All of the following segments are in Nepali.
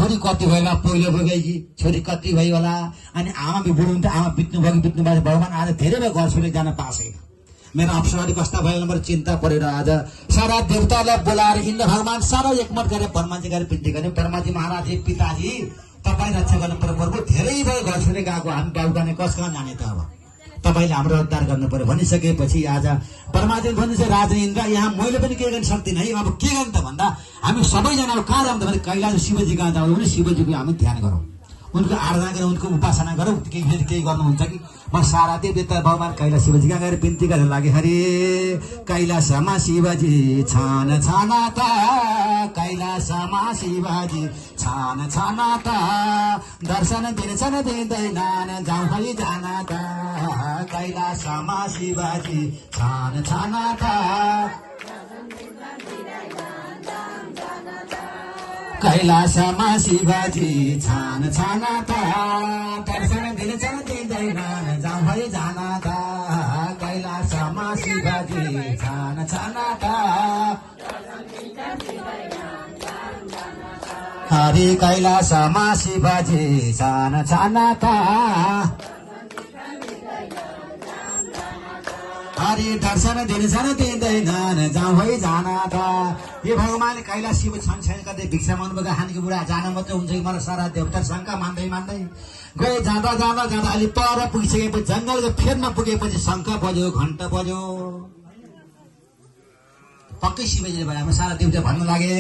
छोरी कति भयो होला पहिलो भोगेकी छोरी कति भयो होला अनि आमा बुढो हुन्थ्यो आमा बित्नु भयो भगवान आज धेरै भयो घर छोडेर जान पासेन मेरो अप्सराले कस्ता भयो मेरो चिन्ता परेर आज सारा देवतालाई बोलाएर इन्द्र भगवान सारा एकमत गरेर परमाजी गरेर बिन्ती गर्ने परमाजी महाराज पिताजी तपाईँ रक्षा गर्नु पर्यो प्रभु धेरै भयो घर छोडेर गएको हामी बाबु जाने कस कहाँ जाने त अब तपाईले हाम्रो उद्धार गर्नु पर्यो भनिसकेपछि आज परमात्माले भन्नुहुन्छ राजा इन्द्र यहाँ मैले पनि के गर्न सक्दिनँ है अब के गर्नु त भन्दा हामी सबैजना कहाँ जाउँ त भने कैलाश शिवजी कहाँ जाउँ भने शिवजीको हामी ध्यान गरौँ उनको आराधना गरौँ उनको उपासना गरौँ केही गर्नुहुन्छ कि म सारा देवता भगवान कैलाश शिवजी कहाँ गएर बिन्ती गर्न लागे हरे कैलाशमा शिवजी छान छानाता कैलाशमा शिवजी छान छानाता दर्शन दिन्छन् दिँदैनन् जाउँ है जानाता कैलाशमा शिवजी छान छानाता कैलाशमा शिवजी छान छानाता दर्शन दिन्छन् दिँदैनन् जाउँ है जानाता कैलाशमा शिवजी छान छानाता हरि कैलाशमा शिवजी छान छानाता हरि दर्शन दिन्छन् दिँदैनन् जाउँ है जानाता ये भगवानले कैलाश शिव छन् छैन कतै भिक्षा माग्नुभएको हानीको बुढा जान मात्रै हुन्छ कि मलाई सारा देवता शङ्का मान्दै गए जाँदा जाँदा जाँदा अलि पर पुगिसकेपछि जङ्गलको फेरमा पुगेपछि शङ्ख बज्यो घण्ट बज्यो पक्कै शिवजीले भने सारा देवता भन्नु लागे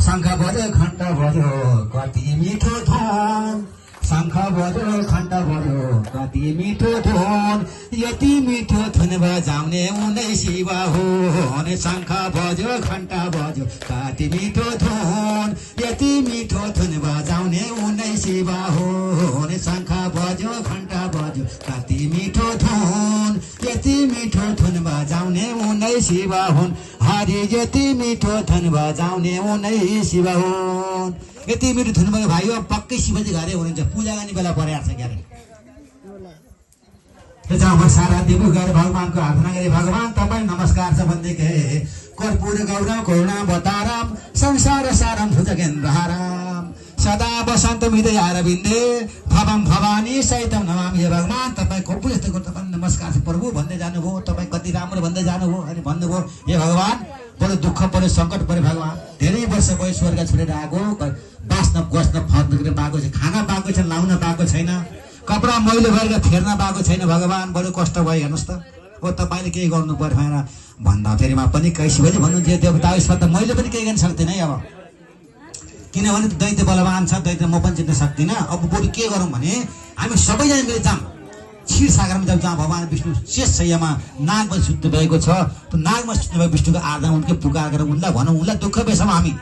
शङ्ख बज्यो घण्ट बज्यो कति मिठो धन शङ्ख बज्यो घण्ट बज्यो कति मिठो धुन यति मिठो धुन बजाउने उनै शिव हो शङ्ख बज्यो घण्ट बज्यो कति मिठो धुन यति मिठो धुन बजाउने उनै शिव हो शङ्ख बज्यो घण्ट बज्यो कति मिठो धुन यति मिठो धुन बजाउने उनै शिव हुन् हरि यति मिठो धुन बजाउने उनै शिव हुन् यति मिठो धुन भयो भाइ पक्कै शिवजी घरै हुनुहुन्छ पूजा गर्ने बेला परेको छ क्यारे म सारा देव गएर भगवानको आराधना गरे भगवान तपाईँ नमस्कार छ भन्दैके कर्पूर गौरव करुणा बताराम संसार सारम भुजगेन्द्रहाराम सदा बसन्त हृदय अरविन्दे भवम भवानी सहितम नमामि हे भगवान तपाईँको पूजा तपाईँ नमस्कार छ प्रभु भन्दै जानुभयो तपाईँ कति राम्रो भन्दै जानुभयो अनि भन्नुभयो हे भगवान बडो दुःख पर्यो सङ्कट पर्यो भगवान धेरै वर्ष भयो स्वर्ग छोडेर आएको बाँच्न बस्न फर्न पाएको छ खाना पाएको छैन लाउन पाएको छैन कपडा मैलो गरेर फेर्न पाएको छैन भगवान बडो कष्ट भयो हेर्नुहोस् त हो तपाईँले केही गर्नु पर्यो भनेर भन्दाखेरिमा पनि कैसिबजी भन्नुहुन्छ देवता यसमा त मैले पनि केही गर्न सक्दिनँ है अब किनभने दैत्य बलवान छ दैत्य म पनि चिन्न सक्दिनँ अब बरु के गरौँ भने हामी सबैजना मिलेर जाऊँ क्षीर सागरमा जाऊँ जहाँ भगवान विष्णु शेष शय्यामा नागमा सुत्नु भएको छ त्यो नागमा सुत्नु भएको विष्णुको आराधना उनकै पुकार गरेर उनलाई भनौँ उनलाई दुःख बेसम्म हामी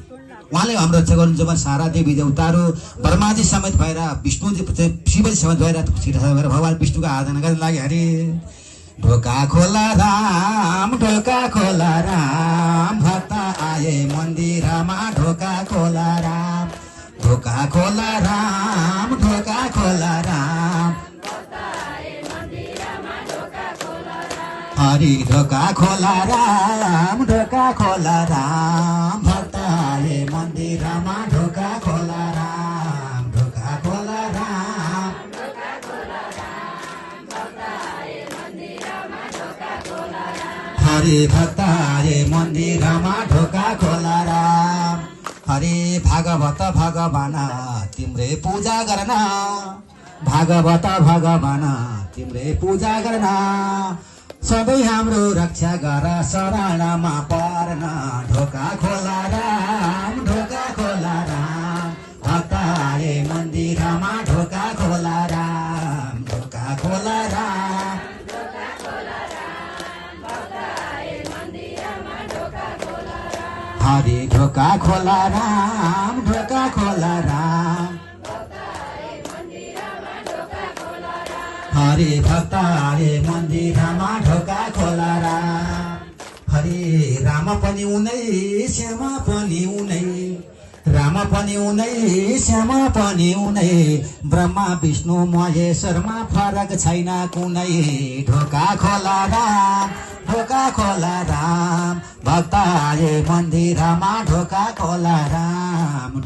उहाँले हाम्रो रक्षा गर्नुहुन्छ भने सारा देवी देवताहरू ब्रह्माजी समेत भएर विष्णुजी शिवजी समेत भएर क्षीर सागर भएर भगवान विष्णुको आराधना गर्न लागि हरे ढोका खोला राम भक्त आए मन्दिरमा ढोका खोला राम हरि ढोका खोला राम भक्त आए मन्दिरमा ढोका खोला राम हरे भक्त आए मन्दिरमा ढोका खोला राम हरे भागवत भगवान तिम्रै पूजा गर्न भागवत भगवान तिम्रै पूजा गर्न सधैँ हाम्रो रक्षा गर शरणमा पर्न ढोका खोला राम भक्त आए मन्दिरमा ढोका खोला राम हरे ढोका खोला राम हरे भक्त आए मन्दिरमा ढोका खोला राम हरे राम पनि उनै श्याम पनि उनै राम पनि उनै श्याम पनि उनै ब्रह्मा विष्णु महेश्वरमा फरक छैन कुनै ढोका खोला राम भक्त आए मन्दिरमा ढोका खोला राम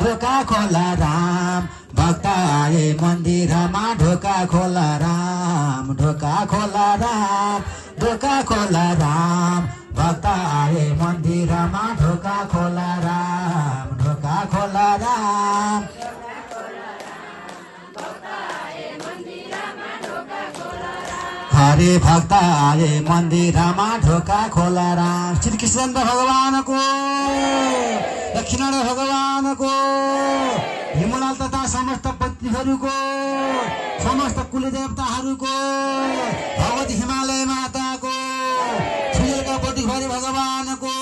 ढोका खोला राम भक्त आए मन्दिरमा ढोका खोला राम ढोका खोला राम ढोका खोला राम भक्त आए मन्दिरमा ढोका खोला राम ढोका खोला राम हरे भक्त आए मन्दिरमा ढोका खोला राम श्री कृष्ण भगवानको दक्षिणारायण भगवानको हिमलाल तथा समस्त पत्नीहरूको समस्त कुलदेवताहरूको भगवती हिमालय माताको सुजलका पतिभरि भगवानको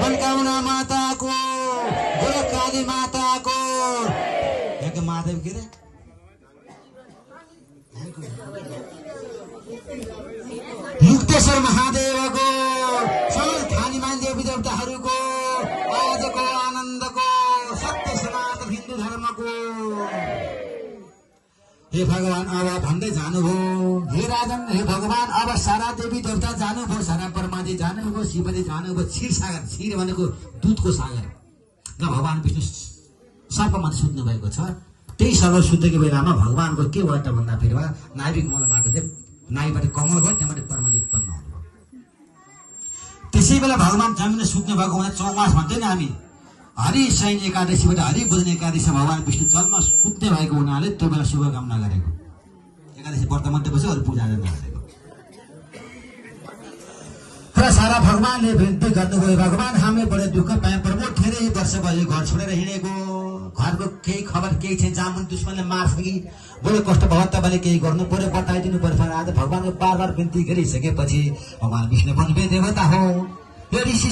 मनकामना माताको गोरखकाली माताको एक महादेव के रे मुक्तेश्वर महादेवको समस्त थानीमान देवी देवताहरूको आजको आनन्दको सत्य सनातन हिन्दू धर्मको हे भगवान अब भन्दै जानुभयो हे राजन हे भगवान अब सारा देवी देवता जानुभयो सारा ब्रह्माजी जानुभयो शिवजी जानुभयो क्षीर सागर क्षीर भनेको दुधको सागर र भगवान विष्णु सर्पमा सुत्नु भएको छ त्यही सर्प सुतेको बेलामा भगवानको के भयो त भन्दा फेरि नाभिक मलबाट चाहिँ नाइबाट कमल भयो त्यहाँबाट परमाजी उत्पन्न हुनुभयो त्यसै बेला भगवान जमिन सुत्नु भएको हुँदा चौमास भन्छौँ नि हामी हरि शयन एकादशीबाट हरि बुझ्ने एकादशी भगवान विष्णु जलमा सुत्ने भएको हुनाले त्यो बेला शुभकामना गरेको एकादशी व्रत मध्येपछि अरू पूजा गरेको र सारा भगवानले विनती गर्नुभयो भगवान हामीले बडो दुःख पायौँ प्रमोद धेरै वर्ष भयो घर छोडेर हिँडेको घरको केही खबर केही छैन जहाँ पनि दुश्मनले मार्छ कि बडो कष्ट भयो तपाईँले केही गर्नु पर्यो बताइदिनु पर्यो आज भगवानको बार बार विनती गरिसकेपछि भगवान विष्णु पनि देवता हो यो ऋषि